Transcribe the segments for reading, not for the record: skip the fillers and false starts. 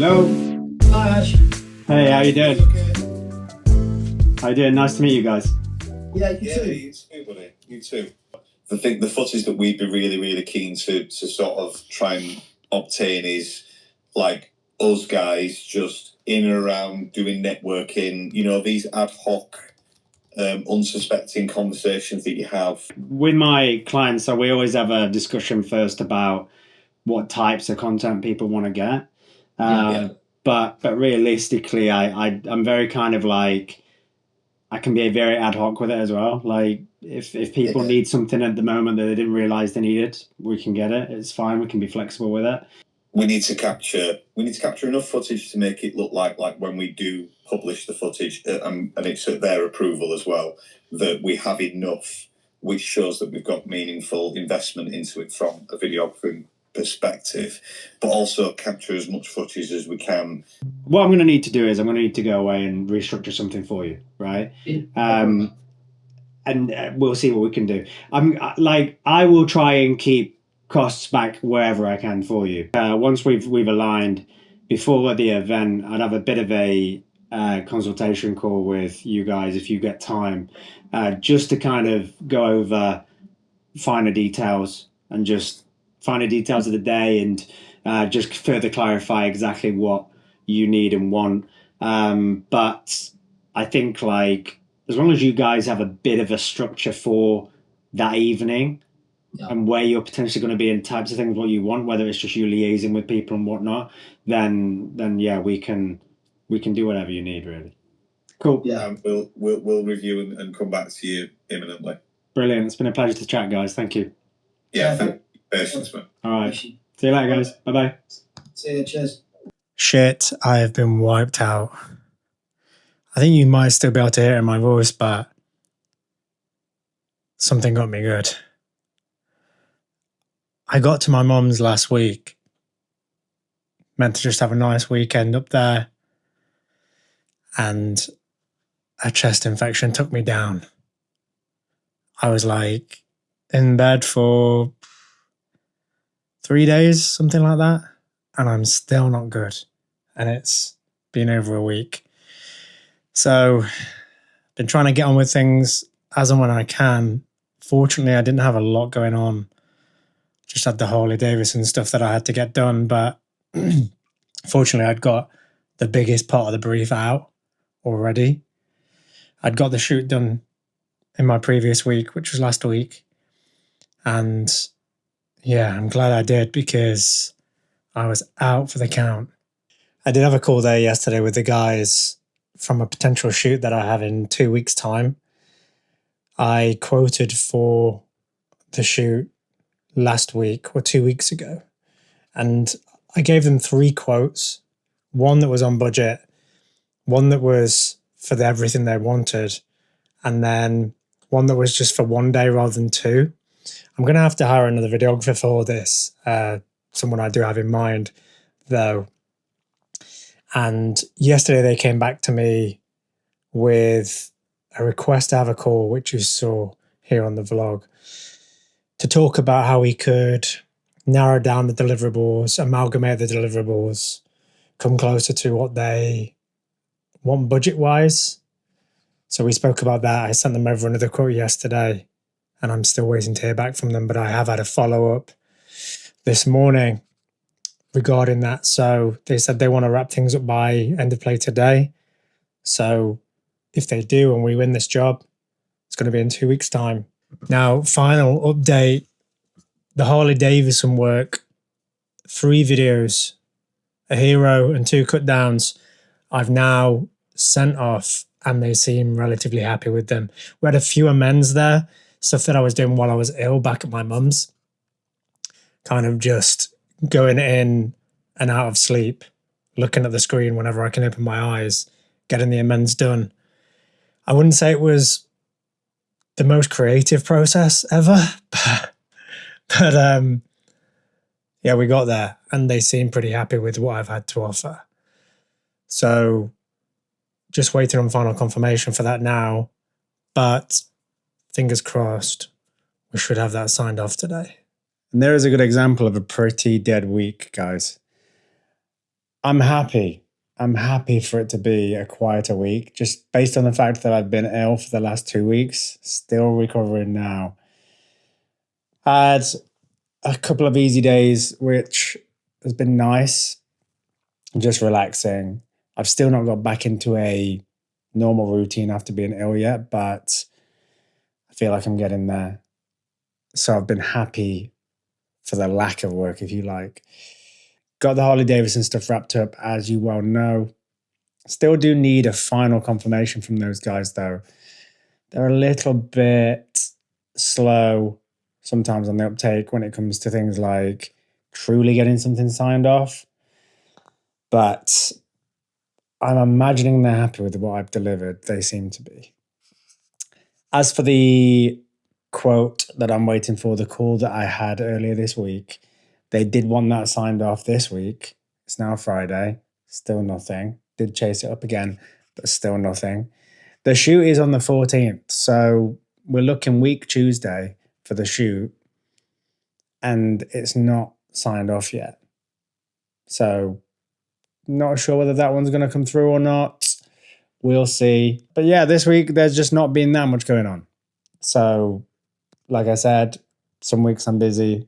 Hello. Hi, Ash. Hey, how you doing? How you doing? Nice to meet you guys. Yeah, you too. You too, buddy. You too. I think the footage that we'd be really keen to sort of try and obtain is like us guys just in and around doing networking, you know, these ad hoc, unsuspecting conversations that you have. With my clients, so we always have a discussion first about what types of content people want to get. But realistically, I'm very kind of like, I can be very ad hoc with it as well. Like if people need something at the moment that they didn't realize they needed, we can get it. It's fine. We can be flexible with it. We need to capture enough footage to make it look like when we do publish the footage, and it's at their approval as well, that we have enough which shows that we've got meaningful investment into it from a videography perspective, but also capture as much footage as we can. What I'm going to need to do is I'm going to need to go away and restructure something for you, right? And we'll see what we can do. I will try and keep costs back wherever I can for you. Once we've aligned before the event, I'd have a bit of a consultation call with you guys if you get time, just to kind of go over finer details and just finer details of the day and just further clarify exactly what you need and want. But I think like as long as you guys have a bit of a structure for that evening and where you're potentially going to be in types of things, what you want, whether it's just you liaising with people and whatnot, then yeah, we can do whatever you need really. Cool. Yeah, we'll review and come back to you imminently. Brilliant. It's been a pleasure to chat, guys. Thank you. Yeah, thank you. Patience, man. All right. See you later, guys. Bye-bye. See you. Cheers. Shit, I have been wiped out. I think you might still be able to hear it in my voice, but something got me good. I got to my mum's last week. Meant to just have a nice weekend up there. And a chest infection took me down. I was like in bed for 3 days, something like that. And I'm still not good. And it's been over a week. So been trying to get on with things as and when I can. Fortunately, I didn't have a lot going on. Just had the Harley-Davidson stuff that I had to get done. But fortunately, I'd got the biggest part of the brief out already. I'd got the shoot done in my previous week, which was last week. And yeah, I'm glad I did because I was out for the count. I did have a call there yesterday with the guys from a potential shoot that I have in 2 weeks' time. I quoted for the shoot last week or 2 weeks ago. And I gave them 3 quotes. One that was on budget, one that was for everything they wanted, and then one that was just for 1 day rather than 2. I'm going to have to hire another videographer for this, someone I do have in mind, though. And yesterday they came back to me with a request to have a call, which you saw here on the vlog, to talk about how we could narrow down the deliverables, amalgamate the deliverables, come closer to what they want budget-wise. So we spoke about that. I sent them over another quote yesterday, and I'm still waiting to hear back from them, but I have had a follow-up this morning regarding that. So they said they want to wrap things up by end of play today. So if they do and we win this job, it's going to be in 2 weeks' time. Now, final update, the Harley-Davidson work, 3 videos, a hero and 2 cut downs, I've now sent off and they seem relatively happy with them. We had a few amends there, stuff that I was doing while I was ill back at my mum's, kind of just going in and out of sleep, looking at the screen whenever I can open my eyes, getting the amends done. I wouldn't say it was the most creative process ever, but yeah, we got there and they seem pretty happy with what I've had to offer. So just waiting on final confirmation for that now, but fingers crossed, we should have that signed off today. And there is a good example of a pretty dead week, guys. I'm happy. I'm happy for it to be a quieter week, just based on the fact that I've been ill for the last 2 weeks, still recovering now. Had a couple of easy days, which has been nice, just relaxing. I've still not got back into a normal routine after being ill yet, but I feel like I'm getting there. So I've been happy for the lack of work, if you like. Got the Harley-Davidson stuff wrapped up, as you well know. Still do need a final confirmation from those guys, though. They're a little bit slow sometimes on the uptake when it comes to things like truly getting something signed off. But I'm imagining they're happy with what I've delivered. They seem to be. As for the quote that I'm waiting for, the call that I had earlier this week, they did want that signed off this week. It's now Friday. Still nothing. Did chase it up again, but still nothing. The shoot is on the 14th, so we're looking week Tuesday for the shoot, and it's not signed off yet. So not sure whether that one's going to come through or not. We'll see. But yeah, this week there's just not been that much going on. So, like I said, some weeks I'm busy,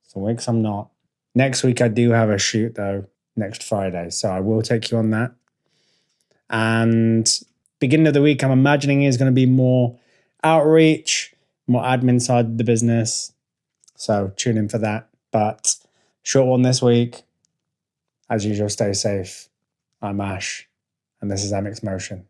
some weeks I'm not. Next week I do have a shoot though, next Friday. So I will take you on that. And beginning of the week, I'm imagining is going to be more outreach, more admin side of the business. So tune in for that. But short one this week. As usual, stay safe. I'm Ash, and this is MX Motion.